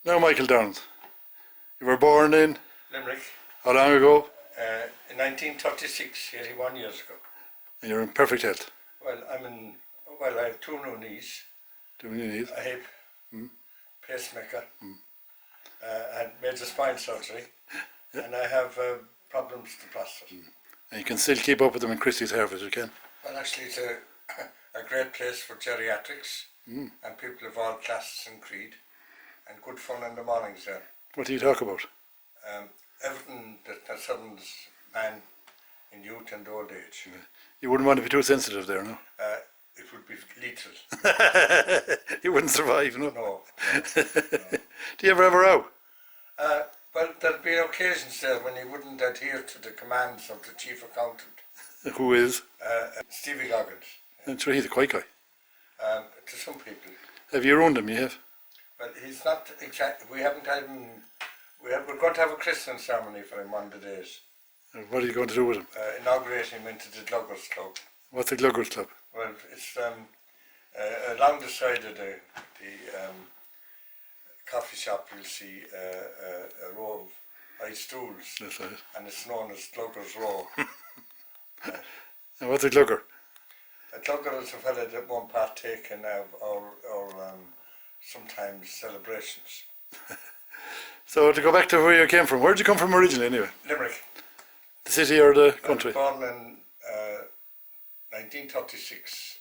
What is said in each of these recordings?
Now, Michael Downs, you were born in, Limerick, how long ago? in 1936, 81 years ago. And you're in perfect health. Well, I have two new knees, Doing your knees. a hip, pacemaker, I had major spine surgery, and I have problems with the prostate. And you can still keep up with them in Christie's Harvest, you can. Well, actually, it's a great place for geriatrics and people of all classes and creed, and good fun in the mornings there. What do you talk about? Everything that concerns man in youth and old age. You wouldn't want to be too sensitive there, no? It would be lethal. You wouldn't survive, no? No. Do you ever have a row? Well, there'd been occasions there when he wouldn't adhere to the commands of the chief accountant, Who is? Stevie Goggins. I'm sure he's a quiet guy. To some people. Have you ruined him? You have? Well, he's not exactly. We haven't had him. We're going to have a christening ceremony for him one of the days. What are you going to do with him? Inaugurate him into the Gluggers Club. What's the Gluggers Club? Well, it's along the side of the coffee shop. You'll see a row of high stools, That's right. and it's known as Gluggers Row. And what's a Glugger? A Glugger is a fella that won't partake in our sometimes celebrations. So to go back to where you came from, where did you come from originally anyway? Limerick. The city or the country? I was born in 1936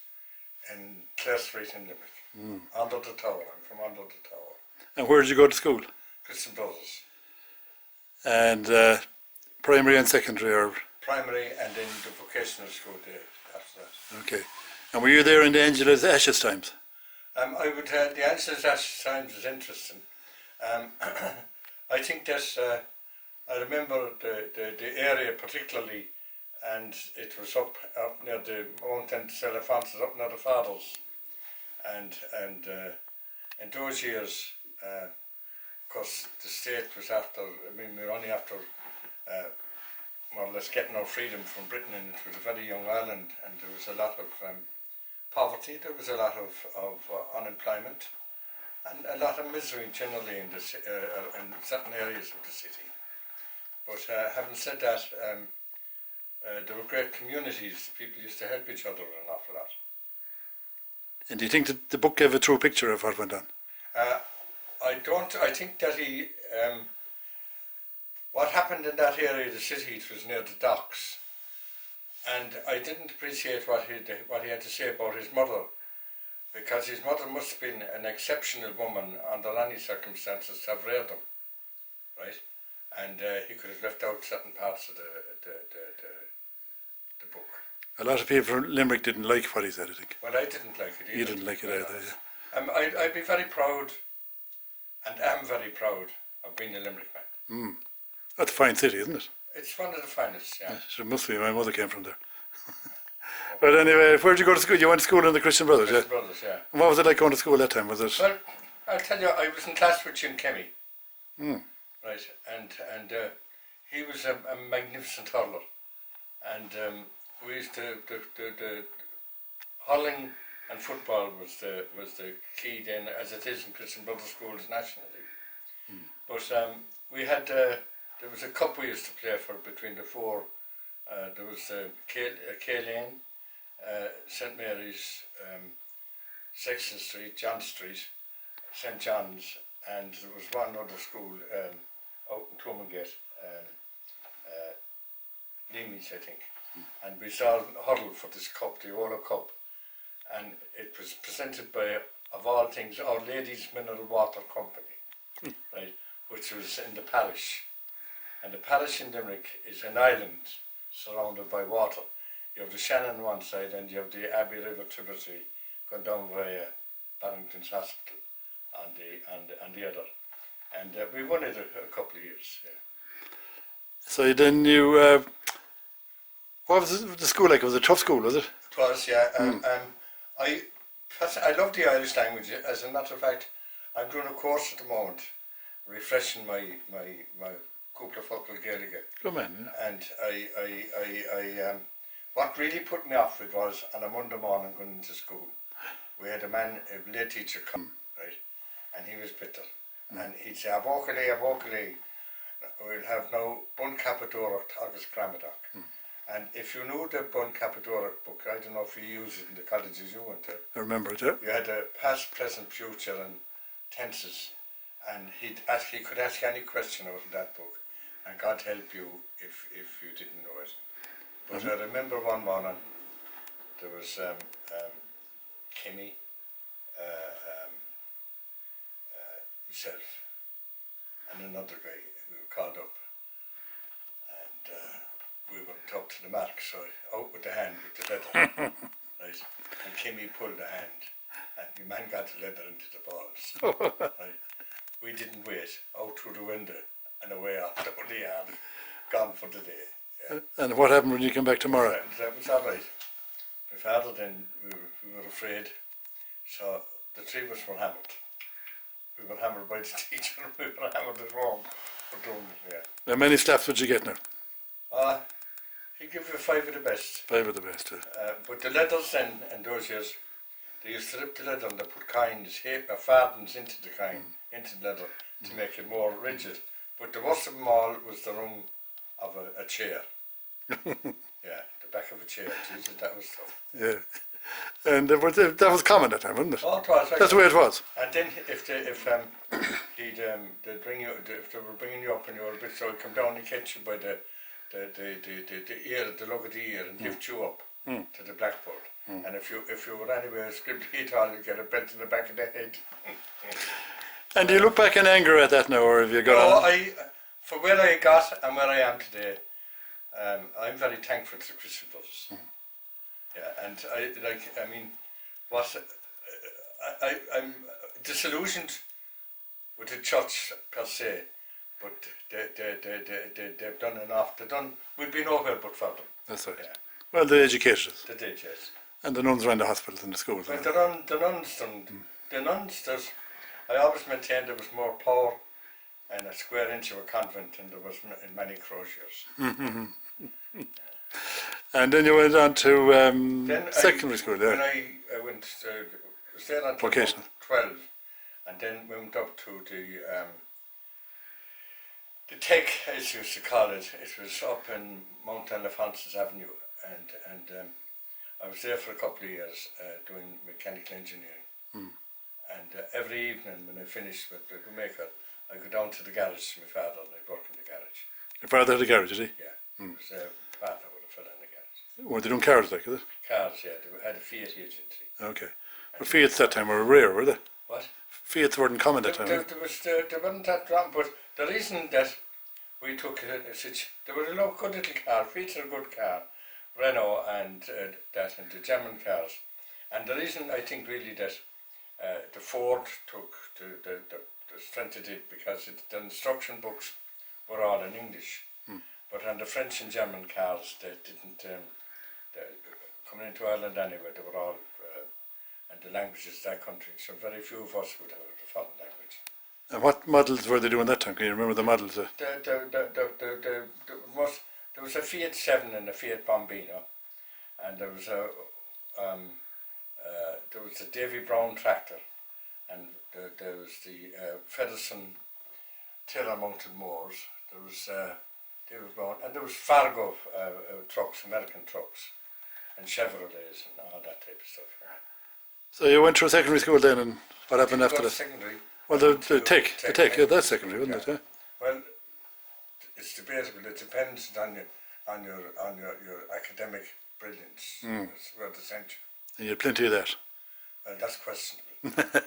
in Clare Street in Limerick, under the tower. I'm from under the tower. And where did you go to school? Christian Brothers. And primary and secondary, or? Primary and then the vocational school day after that. Okay. And were you there in the Angela's Ashes times? I would. The Angela's Ashes times is interesting. I think that I remember the area particularly, and it was up near the mountain St. Alphonsus, up near the Fathers, and in those years, of course, the state was after. I mean, we were only after more or less getting our freedom from Britain, and it was a very young island, and there was a lot of poverty. There was a lot of unemployment. And a lot of misery generally in certain areas of the city. But having said that, there were great communities. People used to help each other an awful lot. And do you think that the book gave a true picture of what went on? I don't. I think that he. What happened in that area of the city, it was near the docks, and I didn't appreciate what he had to say about his mother. Because his mother must have been an exceptional woman under any circumstances to have reared him, right? And he could have left out certain parts of the book. A lot of people from Limerick didn't like what he said, I think. Well, I didn't like it either. You didn't like it either, yeah. I'd be very proud, and am very proud, of being a Limerick man. That's a fine city, isn't it? It's one of the finest, yeah. So it must be. My mother came from there. But anyway, where did you go to school? You went to school in the Christian Brothers, Christian Brothers, yeah. And what was it like going to school that time? Was it? Well, I'll tell you, I was in class with Jim Kemmy, right, and he was a magnificent hurler, and we used to the hurling and football was the key then, as it is in Christian Brothers schools nationally. But we had there was a cup we used to play for between the four. There was K Lane, St Mary's, Sexton Street, John Street, St John's, and there was one other school out in Thomondgate, Leamy's, I think. And we saw huddle for this cup, the Ola Cup, and it was presented by, of all things, Our Lady's Mineral Water Company, right, which was in the parish. And the parish in Limerick is an island surrounded by water. You have the Shannon on one side and you have the Abbey River tributary going down via Barrington's Hospital on the other. And we won it a couple of years. Yeah. So then you, what was the school like? Was it a tough school, was it? It was, yeah. I love the Irish language. As a matter of fact, I'm doing a course at the moment, refreshing my Cúpla Focal Gaeilge. Good man, yeah. And what really put me off it was on a Monday morning going into school, we had a lay teacher come, right, and he was bitter. and he'd say, Abokale, we'll have now Bun Capadorach Tagus Gramadach. And if you knew the Bun Capadorach book, I don't know if you use it in the colleges you went to. I remember it, yeah. You had a past, present, future and tenses, and he could ask any question out of that book, and God help you if you didn't know it. But I remember one morning, there was Kimmy, myself, and another guy. We were called up, and we went up to the mark, so out with the hand with the leather, right? And Kimmy pulled the hand, and the man got the leather into the balls. Right? We didn't wait, out through the window and away off the yard, gone for the day. Yeah. And what happened when you came back tomorrow? That was all right. My father then, we were afraid, so the three of us were hammered. We were hammered by the teacher, and we were hammered at home for doing it, yeah. How many slaps would you get now? He'd give you 5 of the best. 5 of the best, But the leathers then, in those years, they used to rip the leather and they put coins, fardens into the coin, into the leather, to make it more rigid. But the worst of them all was the rung of a chair. Yeah, the back of a chair. Jesus, that was tough. Yeah. And that was common at that time, wasn't it? Oh, it was. That's the way it was. And then if they'd bring you, if they were bringing you up and you were a bit so, he'd come down and catch you by the ear, the lug of the ear, and lift you up to the blackboard. And if you were anywhere scribbly at all, you'd get a belt in the back of the head. And do you look back in anger at that now, or have you got on? For where I got and where I am today, I'm very thankful to the Christian Brothers. Yeah, and I'm disillusioned with the church per se, but they've done enough. We'd be nowhere but for them. That's right. Yeah. Well, they educated us. They did, yes. And the nuns ran the hospitals and the schools. But the nuns, I always maintained there was more power in a square inch of a convent than there was in many croziers. And then you went on to secondary school, yeah? When I went, was there until Vocational. 12, and then went up to the tech, as you used to call it. It was up in Mount Alphonsus Avenue, and I was there for a couple of years doing mechanical engineering. And every evening when I finished with the maker, I go down to the garage to my father and I'd work in the garage. Your father had a garage, did he? Yeah, it was a partner with a fella in the garage. Were they doing cars like, is it? Cars, yeah, they had a Fiat agency. Okay. But Fiats that time were rare, were they? What? Fiats weren't common that time. There wasn't that wrong, but the reason that we took there was a good little car, Fiat's are a good car, Renault and the German cars. And the reason I think really that the Ford took the strength it did because the instruction books were all in English. But on the French and German cars, they didn't, coming into Ireland anyway, they were all, and the languages of that country, so very few of us would have a foreign language. And what models were they doing that time? Can you remember the models? There was a Fiat 7 and a Fiat Bombino, and there was a Davy Brown tractor, and there was the Fedderson tiller mounted mowers. There was Davy Brown, and there was Fargo trucks, American trucks, and Chevrolets and all that type of stuff. So you went through secondary school then, and what happened after that? Secondary. Well, the tech, yeah, that's secondary, wasn't it? Yeah. Well, it's debatable. It depends on your academic brilliance. That's where the centre. And you had plenty of that. Well, that's questionable.